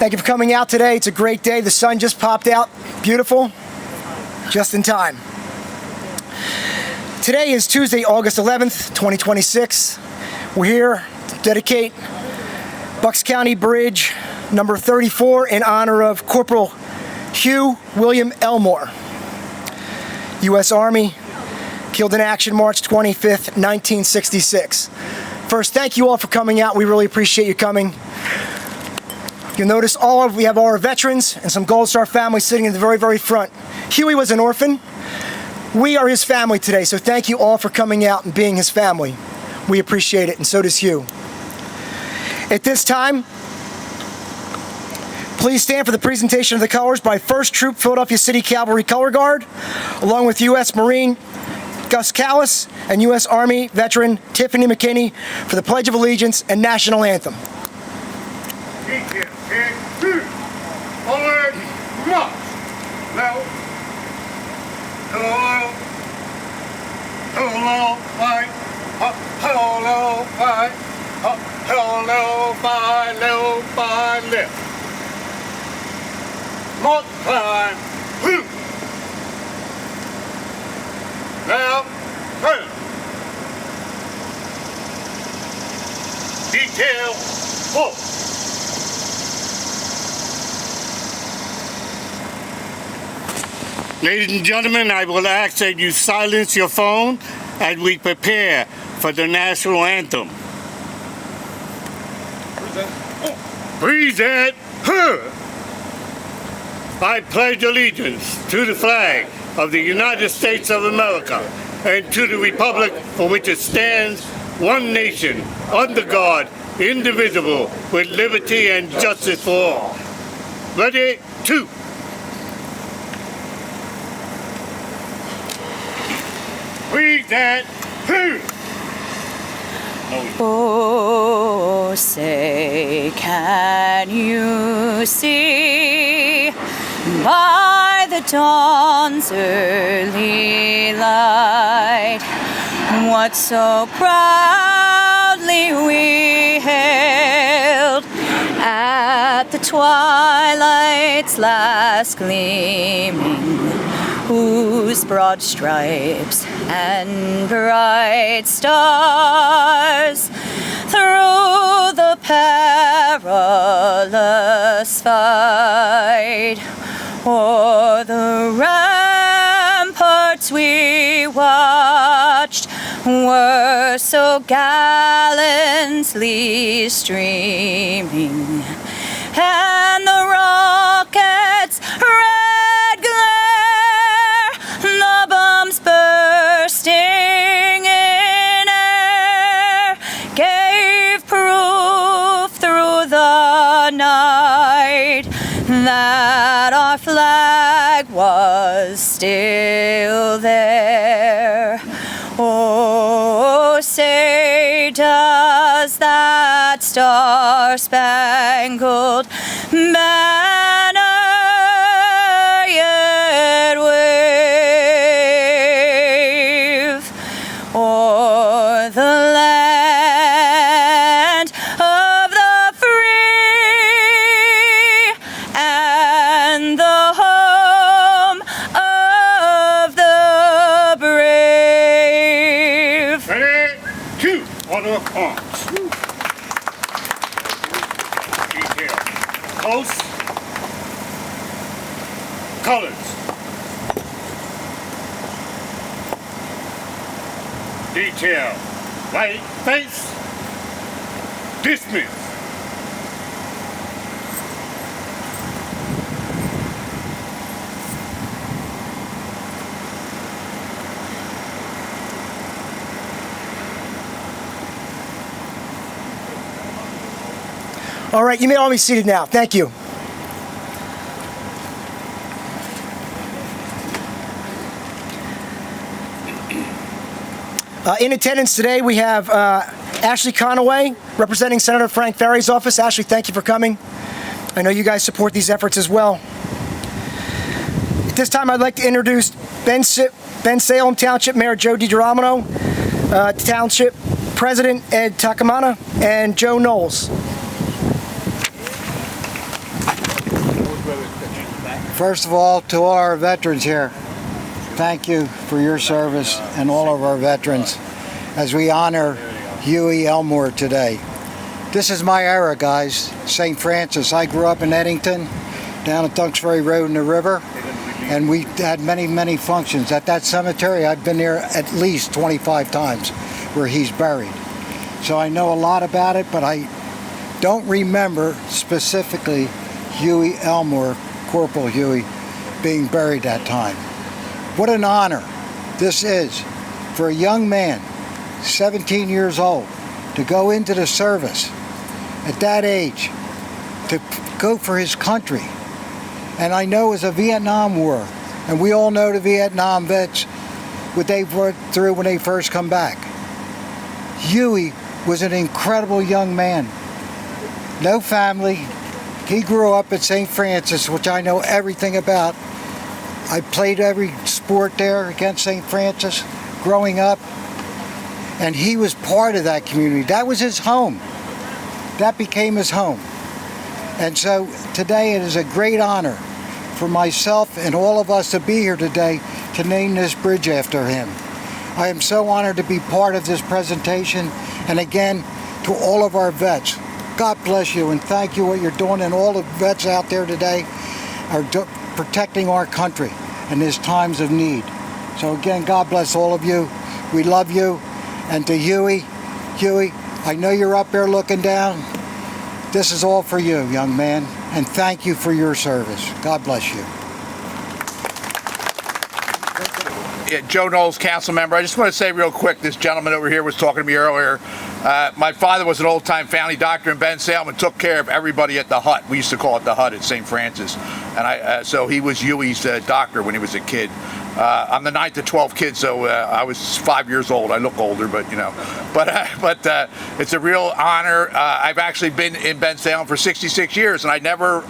Thank you for coming out today. It's a great day. The sun just popped out. Beautiful. Just in time. Today is Tuesday, August 11th, 2026. We're here to dedicate Bucks County Bridge number 34 in honor of Corporal Hugh William Elmore, U.S. Army, killed in action March 25th, 1966. First, thank you all for coming out. We really appreciate you coming. You'll notice we have all our veterans and some Gold Star families sitting in the very, very front. Hughie was an orphan. We are his family today, so thank you all for coming out and being his family. We appreciate it, and so does Hugh. At this time, please stand for the presentation of the colors by 1st Troop Philadelphia City Cavalry Color Guard, along with U.S. Marine Gus Callis and U.S. Army veteran Tiffany McKinney for the Pledge of Allegiance and National Anthem. Forward, march! Now, hello, fight, hello, fight, hello, fight, left. March climb, now, turn. Detail, forward. Ladies and gentlemen, I will ask that you silence your phone as we prepare for the national anthem. Present her. I pledge allegiance to the flag of the United States of America and to the republic for which it stands, one nation, under God, indivisible, with liberty and justice for all. Ready, two. Present her. Oh, say, can you see by the dawn's early light what so proudly we hailed at the twilight's last gleaming, whose broad stripes and bright stars through the perilous fight o'er the ramparts we watched were so gallantly streaming, and the rockets' red glare, the bombs bursting in air, gave proof through the night that our flag was still there. Oh, say, does that star-spangled banner yet wave o'er the land of the free and the home of the brave? Ready, two, order of arms. Detail, close, colors. Detail, right face, dismiss. All right, you may all be seated now. Thank you. In attendance today, we have Ashley Conaway, representing Senator Frank Ferry's office. Ashley, thank you for coming. I know you guys support these efforts as well. At this time, I'd like to introduce Bensalem Township Mayor Joe DiGirolamo, Township President Ed Takamana, and Joe Knowles. First of all, to all our veterans here, thank you for your service and all of our veterans as we honor Hughie Elmore today. This is my era, guys. St. Francis. I grew up in Eddington, down at Duxbury Road in the river, and we had many, many functions. At that cemetery, I've been there at least 25 times where he's buried. So I know a lot about it, but I don't remember specifically Hughie Elmore, Corporal Hughie, being buried that time. What an honor this is for a young man, 17 years old, to go into the service at that age, to go for his country. And I know it was a Vietnam War, and we all know the Vietnam vets, what they went through when they first come back. Hughie was an incredible young man. No family. He grew up at St. Francis, which I know everything about. I played every sport there against St. Francis growing up, and he was part of that community. That was his home. That became his home. And so today it is a great honor for myself and all of us to be here today to name this bridge after him. I am so honored to be part of this presentation, and again, to all of our vets, God bless you and thank you what you're doing, and all the vets out there today are protecting our country in these times of need. So again, God bless all of you. We love you. And to Hughie, I know you're up there looking down. This is all for you, young man, and thank you for your service. God bless you. Yeah, Joe Knowles, council member. I just want to say real quick, this gentleman over here was talking to me earlier. My father was an old-time family doctor in Bensalem and took care of everybody at the hut. We used to call it the hut at St. Francis. And so he was Hughie's doctor when he was a kid. I'm the 9th of 12 kids, so I was 5 years old. I look older, but you know. But it's a real honor. I've actually been in Bensalem for 66 years, and I never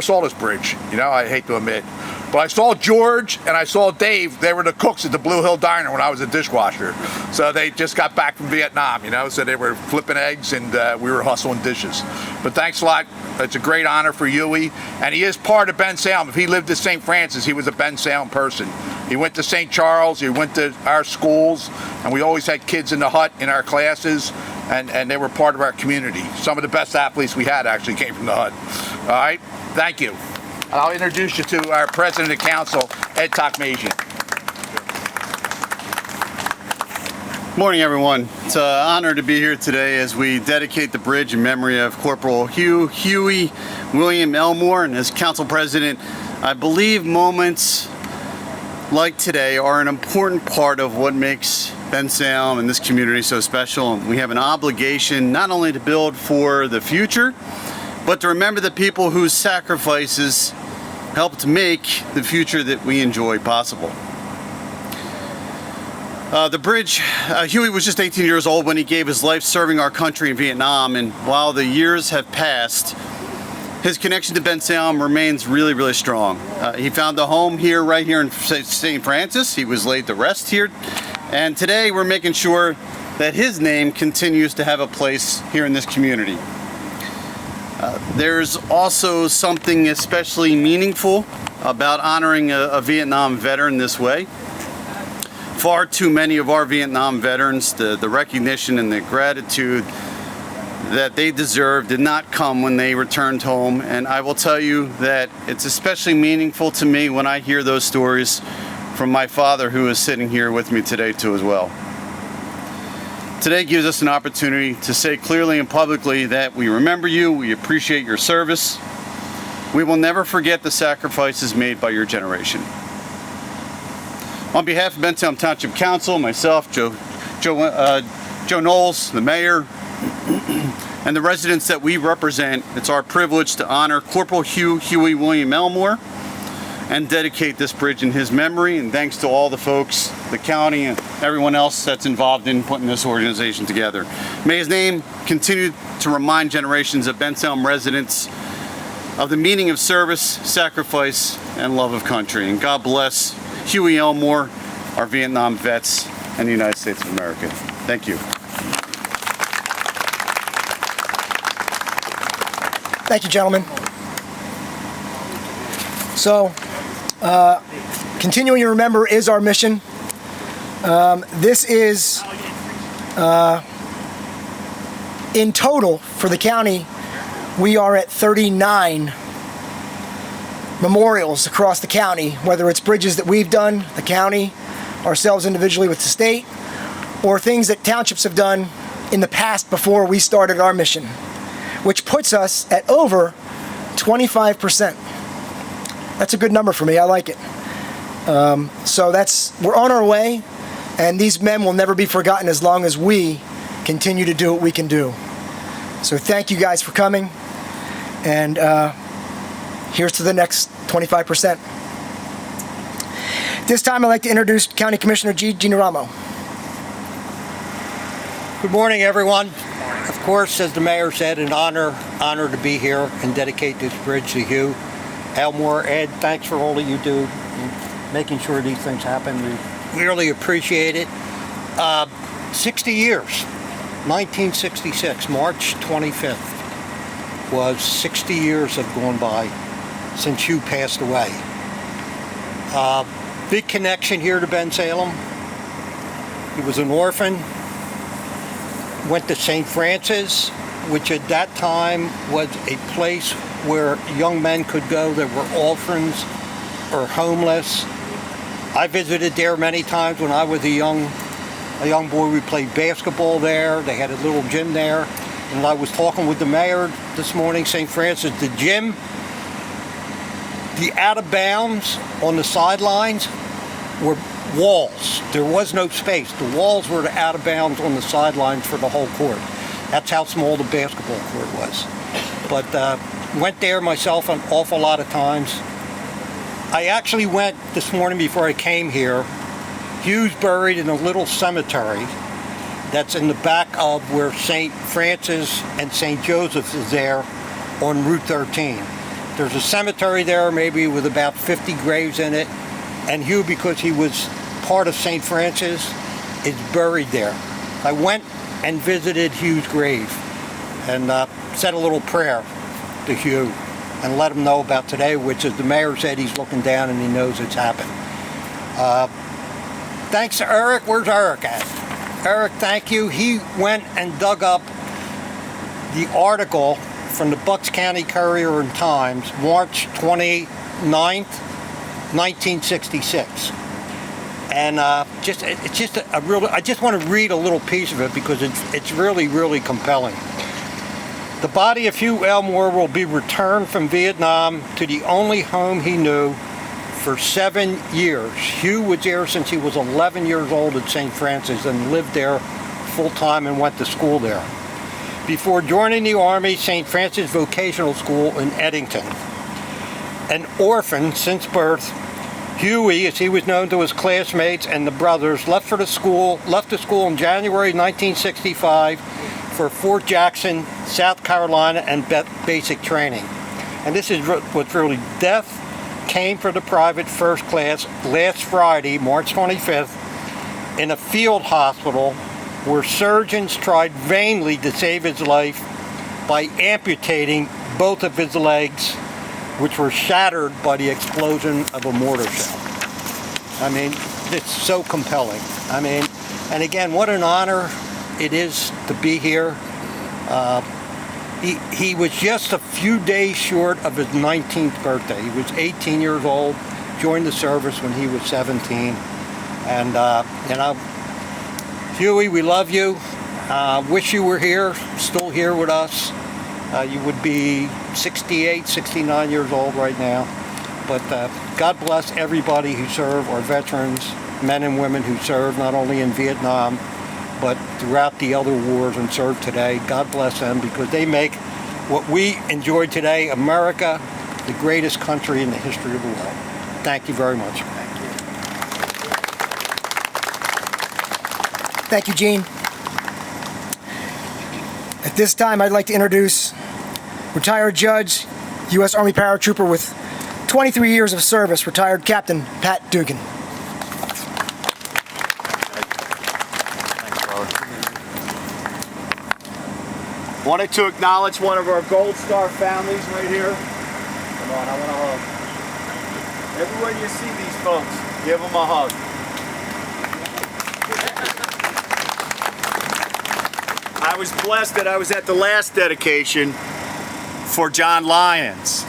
saw this bridge. You know, I hate to admit. But I saw George and I saw Dave. They were the cooks at the Blue Hill Diner when I was a dishwasher. So they just got back from Vietnam, you know, so they were flipping eggs and we were hustling dishes. But thanks a lot. It's a great honor for Hughie. And he is part of Bensalem. If he lived at St. Francis, he was a Bensalem person. He went to St. Charles, he went to our schools, and we always had kids in the hut in our classes, and they were part of our community. Some of the best athletes we had actually came from the hut. All right, thank you. I'll introduce you to our President of Council, Ed Preston. Morning, everyone. It's an honor to be here today as we dedicate the bridge in memory of Corporal Hughie William Elmore. And as Council President, I believe moments like today are an important part of what makes Bensalem and this community so special. We have an obligation not only to build for the future, but to remember the people whose sacrifices helped make the future that we enjoy possible. The bridge, Hughie was just 18 years old when he gave his life serving our country in Vietnam, and while the years have passed, his connection to Bensalem remains really, really strong. He found a home here, right here in St. Francis. He was laid to rest here, and today we're making sure that his name continues to have a place here in this community. There's also something especially meaningful about honoring a Vietnam veteran this way. Far too many of our Vietnam veterans, the recognition and the gratitude that they deserve did not come when they returned home. And I will tell you that it's especially meaningful to me when I hear those stories from my father, who is sitting here with me today too as well. Today gives us an opportunity to say clearly and publicly that we remember you, we appreciate your service. We will never forget the sacrifices made by your generation. On behalf of Bensalem Township Council, myself, Joe Knowles, the mayor, and the residents that we represent, it's our privilege to honor Corporal Hughie William Elmore and dedicate this bridge in his memory. And thanks to all the folks, the county, and everyone else that's involved in putting this organization together. May his name continue to remind generations of Bensalem residents of the meaning of service, sacrifice, and love of country. And God bless Hughie Elmore, our Vietnam vets, and the United States of America. Thank you. Thank you, gentlemen. So, continuing to remember is our mission. This is, in total, for the county, we are at 39 memorials across the county, whether it's bridges that we've done, the county, ourselves individually with the state, or things that townships have done in the past before we started our mission, which puts us at over 25%. That's a good number for me. I like it. So we're on our way, and these men will never be forgotten as long as we continue to do what we can do. So thank you guys for coming, and here's to the next 25%. This time I'd like to introduce County Commissioner Gina Ramo. Good morning, everyone. Of course, as the mayor said, an honor to be here and dedicate this bridge to Hugh Elmore. Ed, thanks for all that you do in making sure these things happen. We really appreciate it. 60 years, 1966, March 25th, was 60 years have gone by since Hugh passed away. Big connection here to Bensalem. He was an orphan. Went to St. Francis, which at that time was a place where young men could go that were orphans or homeless. I visited there many times when I was a young boy. We played basketball there. They had a little gym there. And I was talking with the mayor this morning, St. Francis, the gym, the out of bounds on the sidelines were walls. There was no space. The walls were out of bounds on the sidelines for the whole court. That's how small the basketball court was. But went there myself an awful lot of times. I actually went this morning before I came here. Hugh's buried in a little cemetery that's in the back of where St. Francis and St. Joseph's is there on Route 13. There's a cemetery there, maybe with about 50 graves in it. And Hugh, because he was part of St. Francis, is buried there. I went and visited Hugh's grave and said a little prayer to Hugh and let him know about today, which, as the mayor said, he's looking down and he knows it's happened. Thanks to Eric. Where's Eric at? Eric, thank you. He went and dug up the article from the Bucks County Courier and Times, March 29th, 1966. And I just want to read a little piece of it because it's really, really compelling. The body of Hugh Elmore will be returned from Vietnam to the only home he knew for 7 years. Hugh was there since he was 11 years old at St. Francis and lived there full time and went to school there. Before joining the Army, St. Francis Vocational School in Eddington. An orphan since birth, Hughie, as he was known to his classmates and the brothers, left the school in January 1965 for Fort Jackson, South Carolina, and basic training. And this is what's really, death came for the private first class last Friday, March 25th, in a field hospital where surgeons tried vainly to save his life by amputating both of his legs, which were shattered by the explosion of a mortar shell. I mean, it's so compelling. I mean, and again, what an honor it is to be here. He was just a few days short of his 19th birthday. He was 18 years old, joined the service when he was 17. And, you know, Hughie, we love you. Wish you were here, still here with us. You would be 68, 69 years old right now. But God bless everybody who served, our veterans, men and women who served not only in Vietnam, but throughout the other wars and serve today. God bless them because they make what we enjoy today, America, the greatest country in the history of the world. Thank you very much. Thank you, Gene. At this time, I'd like to introduce retired Judge, U.S. Army paratrooper with 23 years of service, retired Captain Pat Dugan. Wanted to acknowledge one of our Gold Star families right here. Come on, I want to hug. Everywhere you see these folks, give them a hug. I was blessed that I was at the last dedication for John Lyons,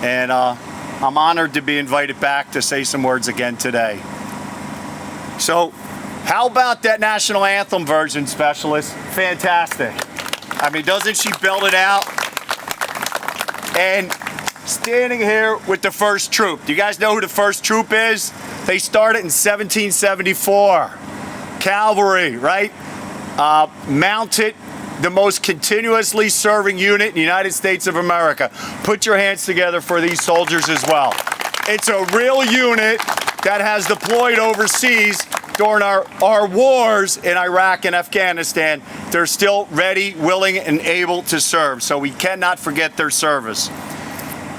and I'm honored to be invited back to say some words again today. So, how about that national anthem version, Specialist? Fantastic. I mean, doesn't she belt it out? And standing here with the 1st Troop. Do you guys know who the 1st Troop is? They started in 1774. Cavalry, right? Mounted, the most continuously serving unit in the United States of America. Put your hands together for these soldiers as well. It's a real unit that has deployed overseas during our wars in Iraq and Afghanistan. They're still ready, willing, and able to serve, so we cannot forget their service.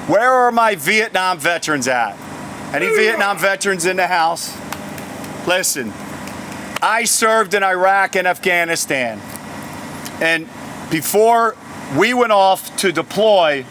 Where are my Vietnam veterans at? Any Vietnam veterans in the house? Listen, I served in Iraq and Afghanistan, and before we went off to deploy,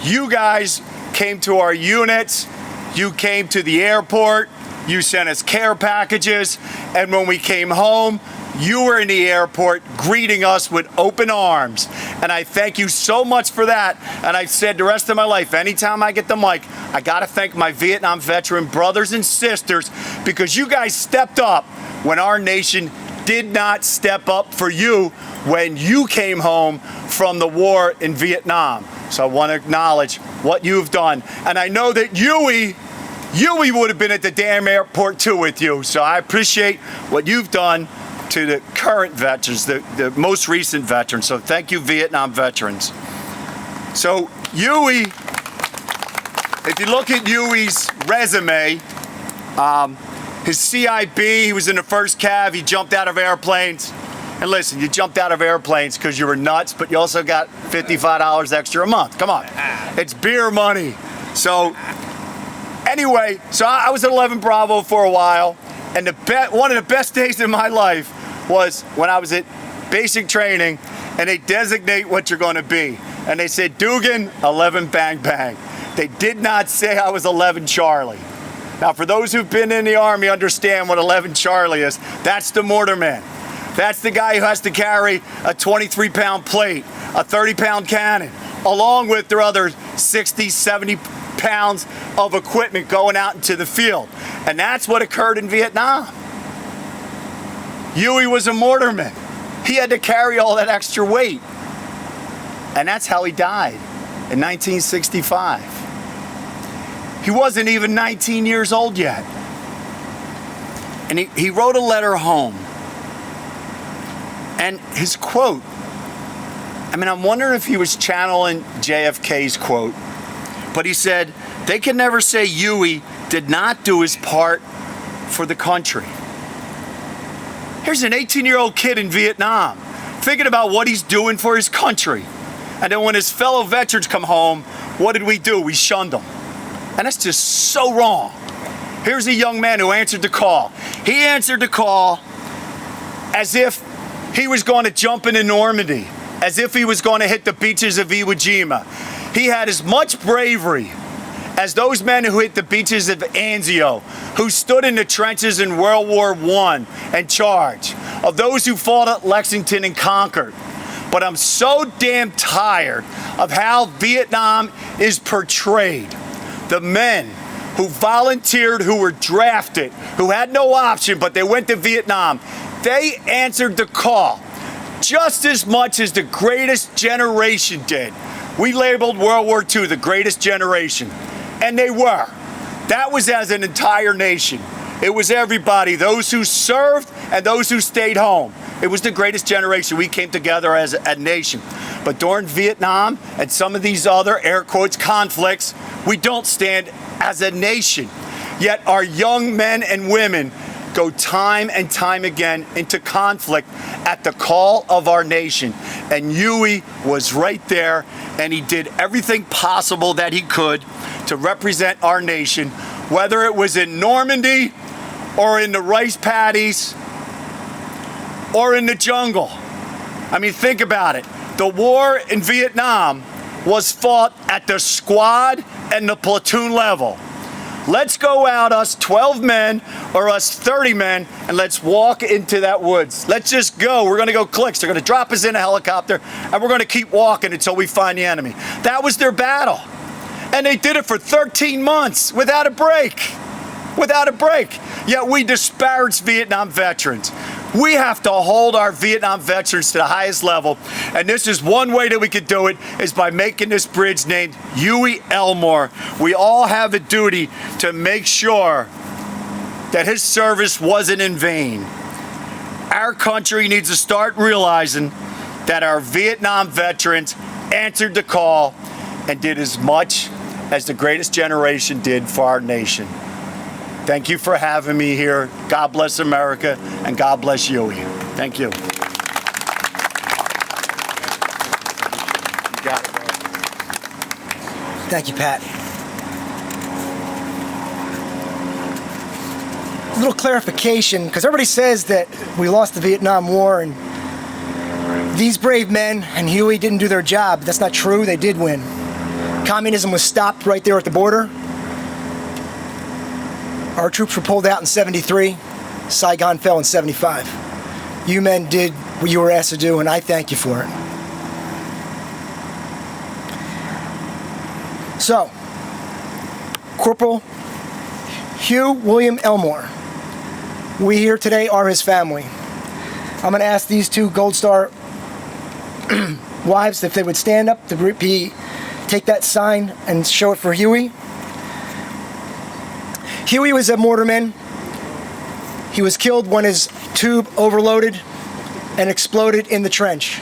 you guys came to our units, you came to the airport, you sent us care packages, and when we came home, you were in the airport greeting us with open arms. And I thank you so much for that. And I've said the rest of my life, anytime I get the mic, I gotta thank my Vietnam veteran brothers and sisters, because you guys stepped up when our nation did not step up for you when you came home from the war in Vietnam. So I want to acknowledge what you've done. And I know that Hughie would have been at the damn airport too with you. So I appreciate what you've done to the current veterans, the most recent veterans. So thank you, Vietnam veterans. So Hughie, if you look at Hughie's resume, his CIB, he was in the 1st Cav, he jumped out of airplanes. And listen, you jumped out of airplanes because you were nuts, but you also got $55 extra a month. Come on, it's beer money. So anyway, so I was at 11 Bravo for a while, and one of the best days in my life was when I was at basic training, and they designate what you're going to be. And they said, Dugan, 11 Bang Bang. They did not say I was 11 Charlie. Now, for those who've been in the Army, understand what 11 Charlie is. That's the mortarman. That's the guy who has to carry a 23-pound plate, a 30-pound cannon, along with their other 60, 70 pounds of equipment going out into the field. And that's what occurred in Vietnam. Hughie was a mortarman. He had to carry all that extra weight. And that's how he died in 1965. He wasn't even 19 years old yet. And he wrote a letter home. And his quote, I mean, I'm wondering if he was channeling JFK's quote, but he said, they can never say Hughie did not do his part for the country. Here's an 18-year-old kid in Vietnam thinking about what he's doing for his country. And then when his fellow veterans come home, what did we do? We shunned them. And that's just so wrong. Here's a young man who answered the call. He answered the call as if he was going to jump into Normandy, as if he was going to hit the beaches of Iwo Jima. He had as much bravery as those men who hit the beaches of Anzio, who stood in the trenches in World War I and charged, of those who fought at Lexington and conquered. But I'm so damn tired of how Vietnam is portrayed. The men who volunteered, who were drafted, who had no option, but they went to Vietnam, they answered the call just as much as the greatest generation did. We labeled World War II the greatest generation, and they were. That was as an entire nation. It was everybody, those who served and those who stayed home. It was the greatest generation. We came together as a nation. But during Vietnam and some of these other, air quotes, conflicts, we don't stand as a nation. Yet our young men and women go time and time again into conflict at the call of our nation. And Hughie was right there, and he did everything possible that he could to represent our nation, whether it was in Normandy or in the rice paddies or in the jungle. I mean, think about it. The war in Vietnam was fought at the squad and the platoon level. Let's go out, us 12 men or us 30 men, and let's walk into that woods. Let's just go. We're going to go clicks. They're going to drop us in a helicopter, and we're going to keep walking until we find the enemy. That was their battle. And they did it for 13 months without a break. Without a break. Yet we disparage Vietnam veterans. We have to hold our Vietnam veterans to the highest level, and this is one way that we could do it, is by making this bridge named Hugh Elmore. We all have a duty to make sure that his service wasn't in vain. Our country needs to start realizing that our Vietnam veterans answered the call and did as much as the greatest generation did for our nation. Thank you for having me here. God bless America, and God bless Hughie. Thank you. You got it, bro. Thank you, Pat. A little clarification, because everybody says that we lost the Vietnam War and these brave men and Hughie didn't do their job. That's not true. They did win. Communism was stopped right there at the border. Our troops were pulled out in 73. Saigon fell in 75. You men did what you were asked to do, and I thank you for it. So, Corporal Hugh William Elmore. We here today are his family. I'm going to ask these two Gold Star wives if they would stand up to take that sign and show it for Hughie. Hughie was a mortarman. He was killed when his tube overloaded and exploded in the trench.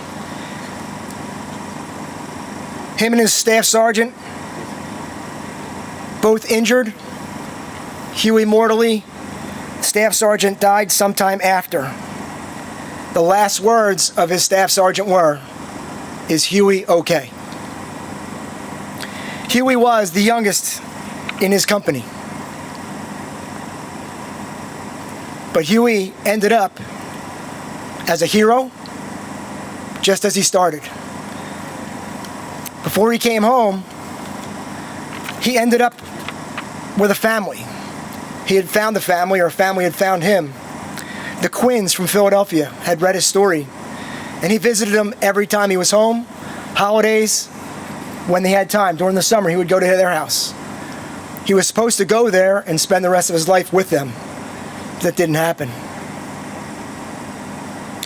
Him and his staff sergeant, both injured. Hughie mortally. Staff sergeant died sometime after. The last words of his staff sergeant were, "Is Hughie okay?" Hughie was the youngest in his company. But Hughie ended up as a hero, just as he started. Before he came home, he ended up with a family. He had found a family, or a family had found him. The Quinns from Philadelphia had read his story, and he visited them every time he was home, holidays, when they had time. During the summer, he would go to their house. He was supposed to go there and spend the rest of his life with them. That didn't happen.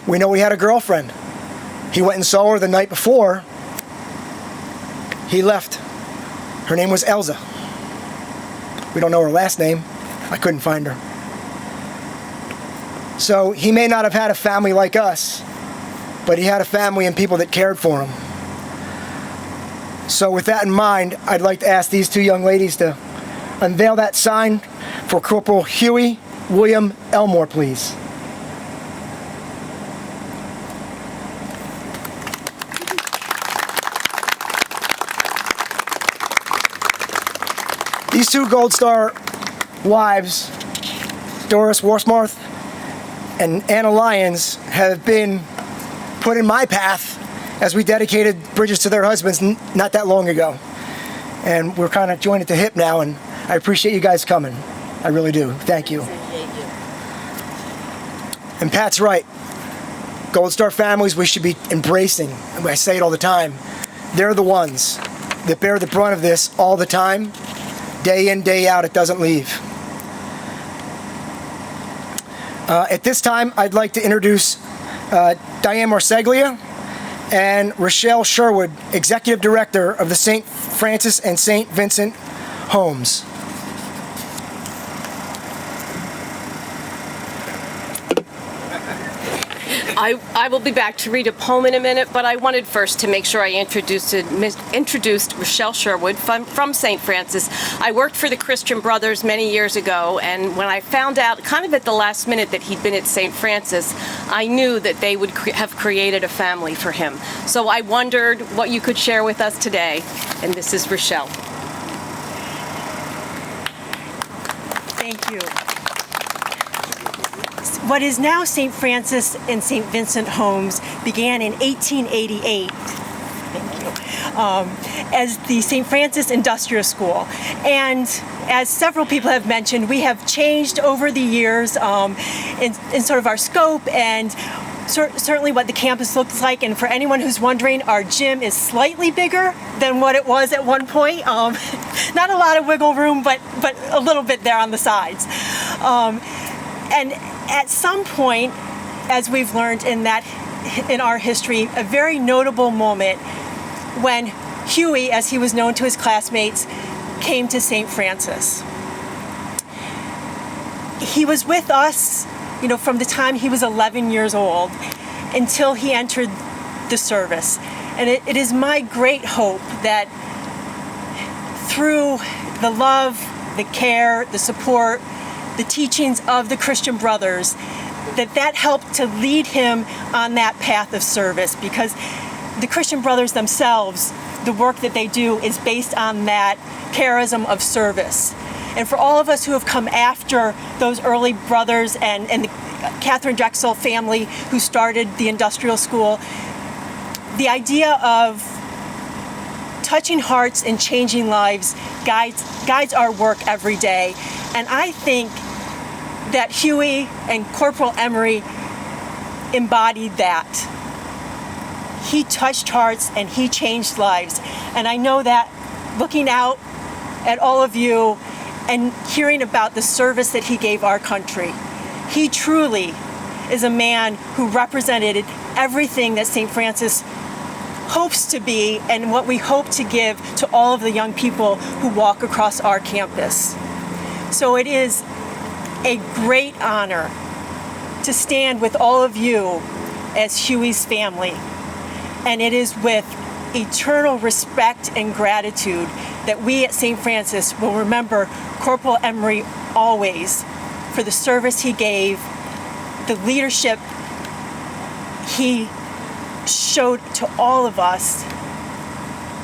We know he had a girlfriend. He went and saw her the night before he left. Her name was Elsa. We don't know her last name. I couldn't find her. So he may not have had a family like us, but he had a family and people that cared for him. So with that in mind, I'd like to ask these two young ladies to unveil that sign for Corporal Hugh William Elmore, please. These two Gold Star wives, Doris Worsmarth and Anna Lyons, have been put in my path as we dedicated bridges to their husbands not that long ago. And we're kind of joined at the hip now, and I appreciate you guys coming. I really do. Thank you. And Pat's right. Gold Star families we should be embracing. I say it all the time. They're the ones that bear the brunt of this all the time. Day in, day out, it doesn't leave. At this time, I'd like to introduce Diane Marseglia and Rochelle Sherwood, Executive Director of the St. Francis and St. Vincent Homes. I will be back to read a poem in a minute, but I wanted first to make sure I introduced Rochelle Sherwood from St. Francis. I worked for the Christian Brothers many years ago, and when I found out kind of at the last minute that he'd been at St. Francis, I knew that they would have created a family for him. So I wondered what you could share with us today, and this is Rochelle. Thank you. What is now St. Francis and St. Vincent Homes began in 1888. Thank you. as the St. Francis Industrial School. And as several people have mentioned, we have changed over the years in sort of our scope and certainly what the campus looks like. And for anyone who's wondering, our gym is slightly bigger than what it was at one point. Not a lot of wiggle room, but a little bit there on the sides. And at some point, as we've learned in our history, a very notable moment when Hughie, as he was known to his classmates, came to St. Francis. He was with us, from the time he was 11 years old until he entered the service. And it is my great hope that through the love, the care, the support, the teachings of the Christian Brothers, that helped to lead him on that path of service, because the Christian Brothers themselves, the work that they do is based on that charism of service. And for all of us who have come after those early brothers and the Catherine Drexel family who started the industrial school, the idea of touching hearts and changing lives guides our work every day. And I think that Hughie and Corporal Emery embodied that. He touched hearts and he changed lives. And I know that looking out at all of you and hearing about the service that he gave our country, he truly is a man who represented everything that St. Francis hopes to be and what we hope to give to all of the young people who walk across our campus. So it is a great honor to stand with all of you as Hughie's family. And it is with eternal respect and gratitude that we at St. Francis will remember Corporal Emery always for the service he gave, the leadership he showed to all of us,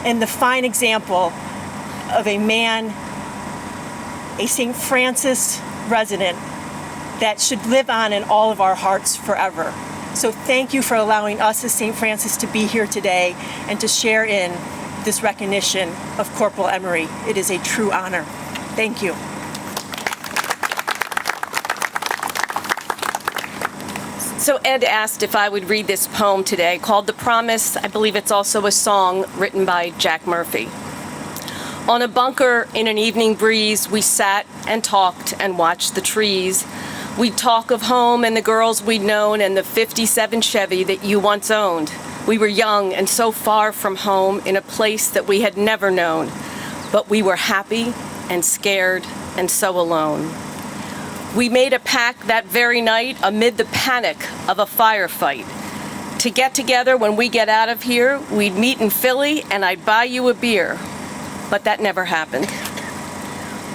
and the fine example of a man, a St. Francis resident that should live on in all of our hearts forever. So thank you for allowing us as St. Francis to be here today and to share in this recognition of Corporal Emery. It is a true honor. Thank you. So Ed asked if I would read this poem today called The Promise. I believe it's also a song written by Jack Murphy. On a bunker in an evening breeze, we sat and talked and watched the trees. We'd talk of home and the girls we'd known and the '57 Chevy that you once owned. We were young and so far from home in a place that we had never known, but we were happy and scared and so alone. We made a pact that very night amid the panic of a firefight. To get together when we get out of here, we'd meet in Philly and I'd buy you a beer. But that never happened.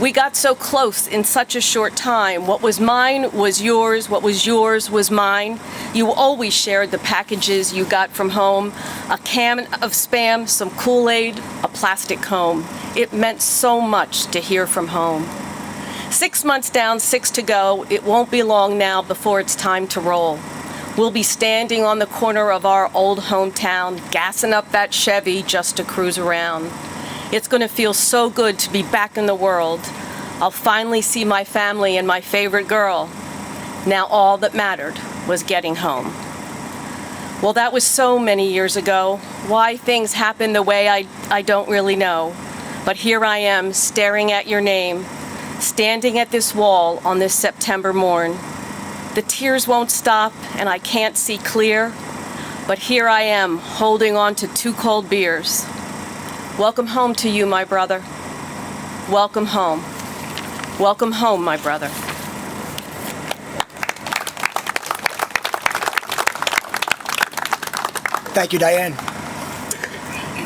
We got so close in such a short time. What was mine was yours, what was yours was mine. You always shared the packages you got from home, a can of Spam, some Kool-Aid, a plastic comb. It meant so much to hear from home. 6 months down, 6 to go, it won't be long now before it's time to roll. We'll be standing on the corner of our old hometown, gassing up that Chevy just to cruise around. It's going to feel so good to be back in the world. I'll finally see my family and my favorite girl. Now all that mattered was getting home. Well, that was so many years ago. Why things happen the way I don't really know. But here I am, staring at your name, standing at this wall on this September morn. The tears won't stop and I can't see clear, but here I am, holding on to 2 cold beers. Welcome home to you, my brother. Welcome home. Welcome home, my brother. Thank you, Diane.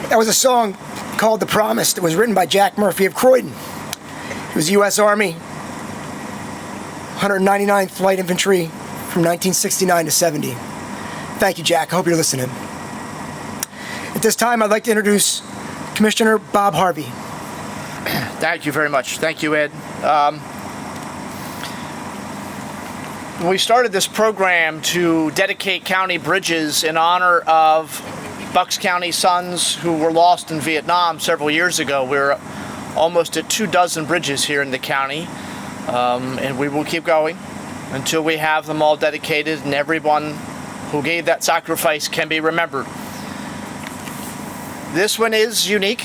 That was a song called The Promise. It was written by Jack Murphy of Croydon. He was U.S. Army, 199th Light Infantry from 1969 to 70. Thank you, Jack. I hope you're listening. At this time, I'd like to introduce Commissioner Bob Harvey. Thank you very much. Thank you, Ed. We started this program to dedicate county bridges in honor of Bucks County sons who were lost in Vietnam several years ago. We're almost at 24 bridges here in the county, and we will keep going until we have them all dedicated and everyone who gave that sacrifice can be remembered. This one is unique.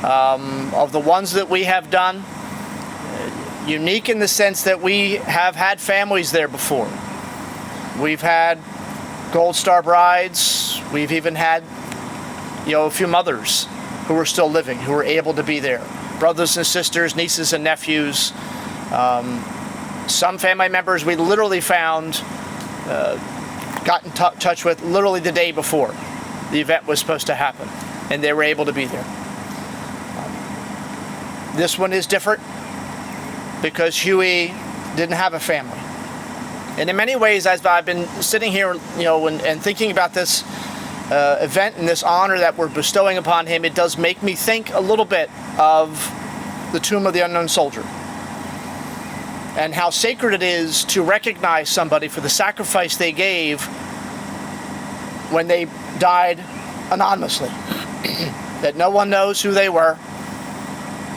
Of the ones that we have done, unique in the sense that we have had families there before. We've had Gold Star brides. We've even had, a few mothers who are still living, who were able to be there. Brothers and sisters, nieces and nephews. Some family members we literally found, got in touch with literally the day before the event was supposed to happen, and they were able to be there. This one is different because Hughie didn't have a family. And in many ways, as I've been sitting here, and thinking about this event and this honor that we're bestowing upon him, it does make me think a little bit of the Tomb of the Unknown Soldier and how sacred it is to recognize somebody for the sacrifice they gave when they died anonymously. That no one knows who they were.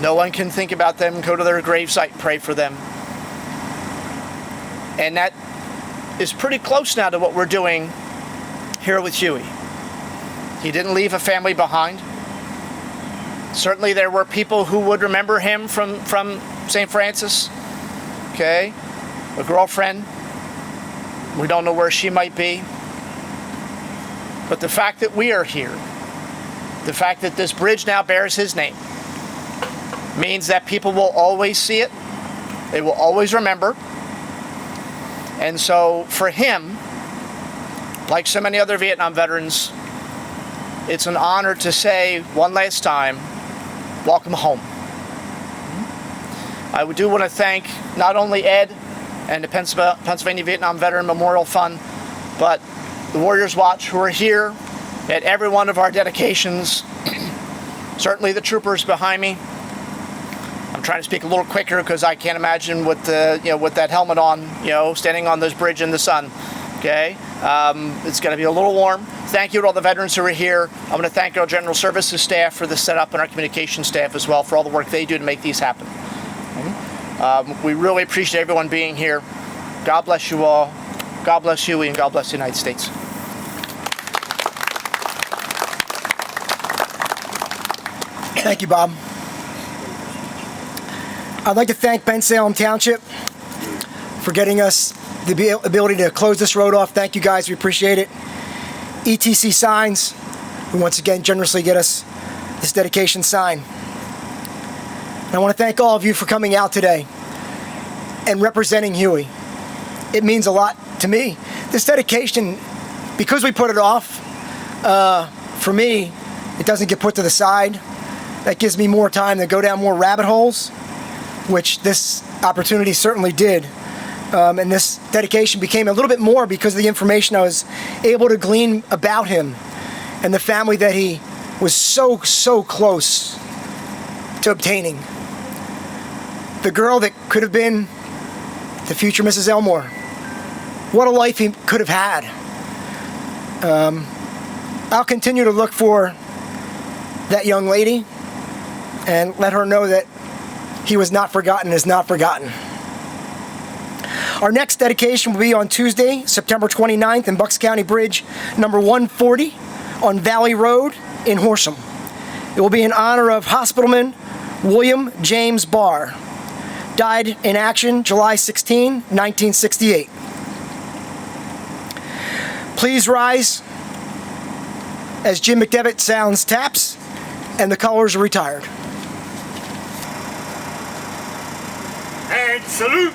No one can think about them, go to their gravesite and pray for them. And that is pretty close now to what we're doing here with Hughie. He didn't leave a family behind. Certainly there were people who would remember him from St. Francis. Okay? A girlfriend. We don't know where she might be. But the fact that we are here, the fact that this bridge now bears his name, means that people will always see it. They will always remember. And so for him, like so many other Vietnam veterans, it's an honor to say one last time, welcome home. I do want to thank not only Ed and the Pennsylvania Vietnam Veteran Memorial Fund, but the Warriors Watch who are here at every one of our dedications. Certainly the troopers behind me. I'm trying to speak a little quicker because I can't imagine with that helmet on, standing on this bridge in the sun. Okay, it's going to be a little warm. Thank you to all the veterans who are here. I want to thank our General Services staff for the setup and our communication staff as well for all the work they do to make these happen. We really appreciate everyone being here. God bless you all. God bless Hughie, and God bless the United States. Thank you, Bob. I'd like to thank Bensalem Township for getting us the ability to close this road off. Thank you guys, we appreciate it. ETC Signs, who once again generously get us this dedication sign. And I want to thank all of you for coming out today and representing Hughie. It means a lot to me. This dedication, because we put it off, for me, it doesn't get put to the side. That gives me more time to go down more rabbit holes, which this opportunity certainly did. And this dedication became a little bit more because of the information I was able to glean about him and the family that he was so close to obtaining. The girl that could have been the future Mrs. Elmore. What a life he could have had. I'll continue to look for that young lady and let her know that he was not forgotten, is not forgotten. Our next dedication will be on Tuesday, September 29th in Bucks County Bridge number 140 on Valley Road in Horsham. It will be in honor of Hospitalman William James Barr. Died in action July 16, 1968. Please rise as Jim McDevitt sounds taps and the colors are retired. And salute!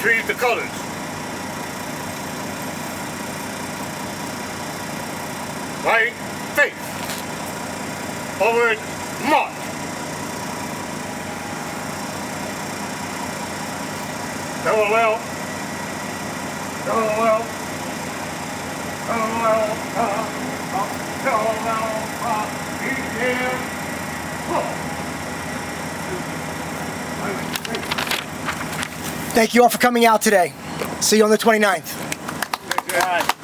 retrieve the colors. By faith. Forward, march. LOL. LOL. Thank you all for coming out today. See you on the 29th. God.